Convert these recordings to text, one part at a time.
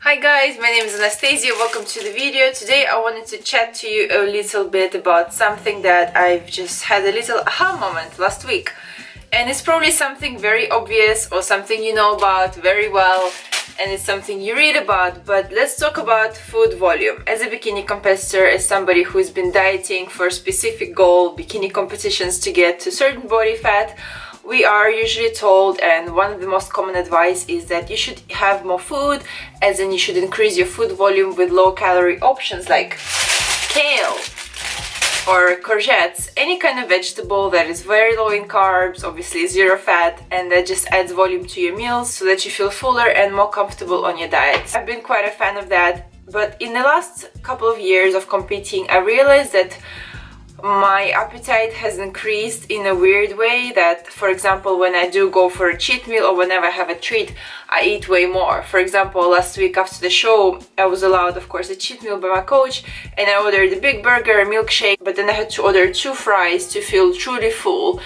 Hi guys, my name is Anastasia. Welcome to the video. Today I wanted to chat to you a little bit about something that I've just had a little aha moment last week. And it's probably something very obvious or something you know about very well, and it's something you read about, but let's talk about food volume. As a bikini competitor, as somebody who's been dieting for a specific goal, bikini competitions to get to certain body fat, we are usually told, and one of the most common advice is that you should have more food, as in you should increase your food volume with low calorie options like kale or courgettes, any kind of vegetable that is very low in carbs, obviously zero fat, and that just adds volume to your meals so that you feel fuller and more comfortable on your diet. I've been quite a fan of that, but in the last couple of years of competing, I realized that my appetite has increased in a weird way. That, for example, when I do go for a cheat meal or whenever I have a treat, I eat way more. For example, last week after the show, I was allowed, of course, a cheat meal by my coach, and I ordered a big burger, a milkshake, but then I had to order 2 fries to feel truly full.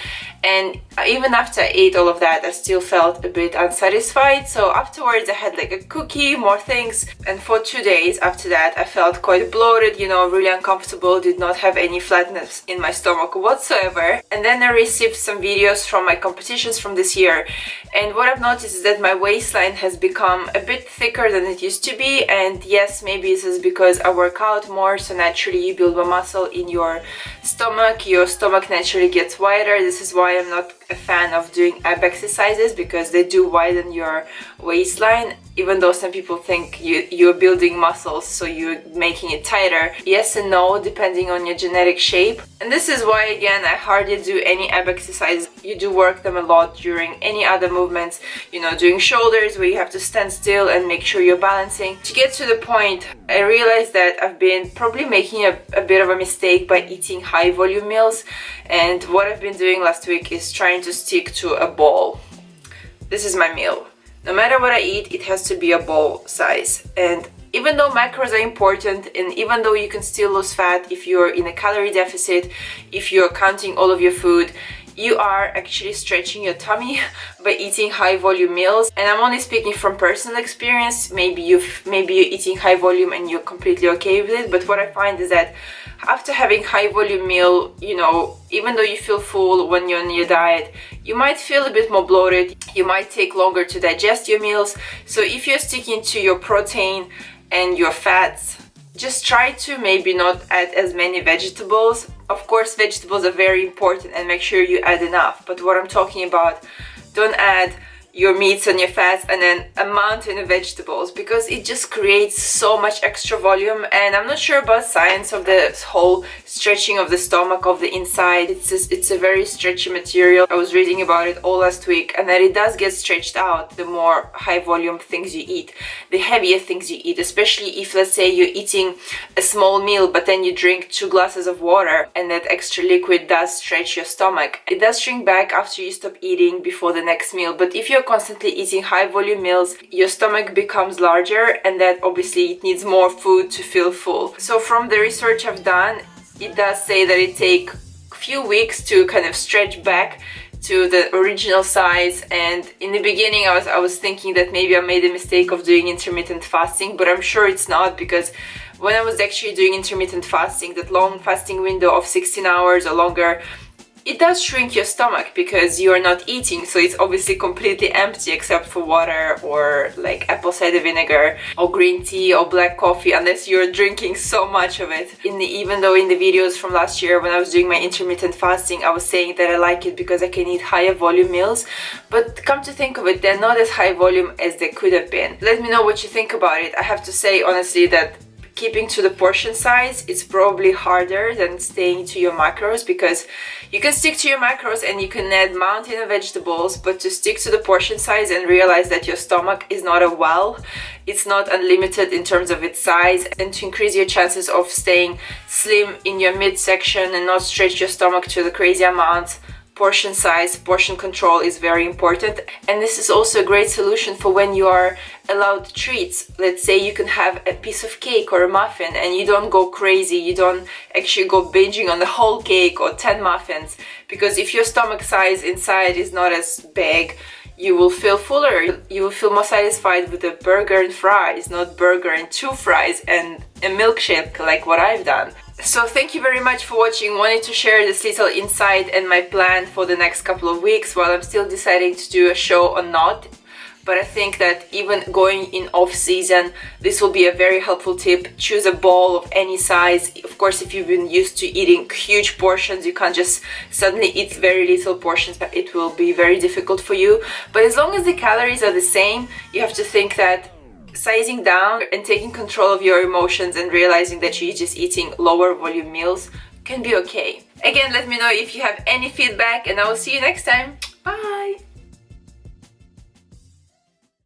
And even after I ate all of that, I still felt a bit unsatisfied. So afterwards I had like a cookie, more things, and for 2 days after that I felt quite bloated, really uncomfortable, did not have any flatness in my stomach whatsoever. And then I received some videos from my competitions from this year, and what I've noticed is that my waistline has become a bit thicker than it used to be. And yes, maybe this is because I work out more, so naturally you build more muscle in your stomach naturally gets wider. This is why I'm not a fan of doing ab exercises, because they do widen your waistline, even though some people think you're building muscles, so you're making it tighter. Yes and no, depending on your genetic shape. And this is why, again, I hardly do any ab exercises. You do work them a lot during any other movements, doing shoulders where you have to stand still and make sure you're balancing. To get to the point, I realized that I've been probably making a bit of a mistake by eating high volume meals, and what I've been doing last week is trying to stick to a bowl. This is my meal. No matter what I eat, it has to be a bowl size. And even though macros are important, and even though you can still lose fat if you're in a calorie deficit, if you're counting all of your food, you are actually stretching your tummy by eating high volume meals. And I'm only speaking from personal experience. Maybe you're eating high volume and you're completely okay with it, but what I find is that after having high volume meal, even though you feel full when you're on your diet, you might feel a bit more bloated. You might take longer to digest your meals. So if you're sticking to your protein and your fats, just try to maybe not add as many vegetables. Of course, vegetables are very important, and make sure you add enough. But what I'm talking about, don't add your meats and your fats and then a mountain of vegetables, because it just creates so much extra volume. And I'm not sure about science of this whole stretching of the stomach, of the inside. It's a very stretchy material. I was reading about it all last week, and that it does get stretched out the more high volume things you eat, the heavier things you eat, especially if, let's say, you're eating a small meal but then you drink 2 glasses of water, and that extra liquid does stretch your stomach. It does shrink back after you stop eating before the next meal. But if you're constantly eating high volume meals, your stomach becomes larger, and that obviously it needs more food to feel full. So from the research I've done, it does say that it takes a few weeks to kind of stretch back to the original size. And in the beginning I was thinking that maybe I made a mistake of doing intermittent fasting, but I'm sure it's not, because when I was actually doing intermittent fasting, that long fasting window of 16 hours or longer, it does shrink your stomach because you are not eating, so it's obviously completely empty except for water or like apple cider vinegar or green tea or black coffee, unless you're drinking so much of it. Even though in the videos from last year when I was doing my intermittent fasting, I was saying that I like it because I can eat higher volume meals, but come to think of it, they're not as high volume as they could have been. Let me know what you think about it. I have to say honestly that keeping to the portion size is probably harder than staying to your macros, because you can stick to your macros and you can add mountain of vegetables, but to stick to the portion size and realize that your stomach is not a well, it's not unlimited in terms of its size, and to increase your chances of staying slim in your midsection and not stretch your stomach to the crazy amounts, portion size, portion control is very important. And this is also a great solution for when you are allowed treats. Let's say you can have a piece of cake or a muffin and you don't go crazy, you don't actually go binging on the whole cake or 10 muffins, because if your stomach size inside is not as big, you will feel fuller, you will feel more satisfied with a burger and fries, not burger and 2 fries and a milkshake like what I've done. So thank you very much for watching. Wanted to share this little insight and my plan for the next couple of weeks while I'm still deciding to do a show or not. But I think that even going in off season, this will be a very helpful tip. Choose a bowl of any size. Of course, if you've been used to eating huge portions, you can't just suddenly eat very little portions, but it will be very difficult for you. But as long as the calories are the same, you have to think that sizing down and taking control of your emotions and realizing that you're just eating lower volume meals can be okay. Again, let me know if you have any feedback, and I will see you next time. Bye!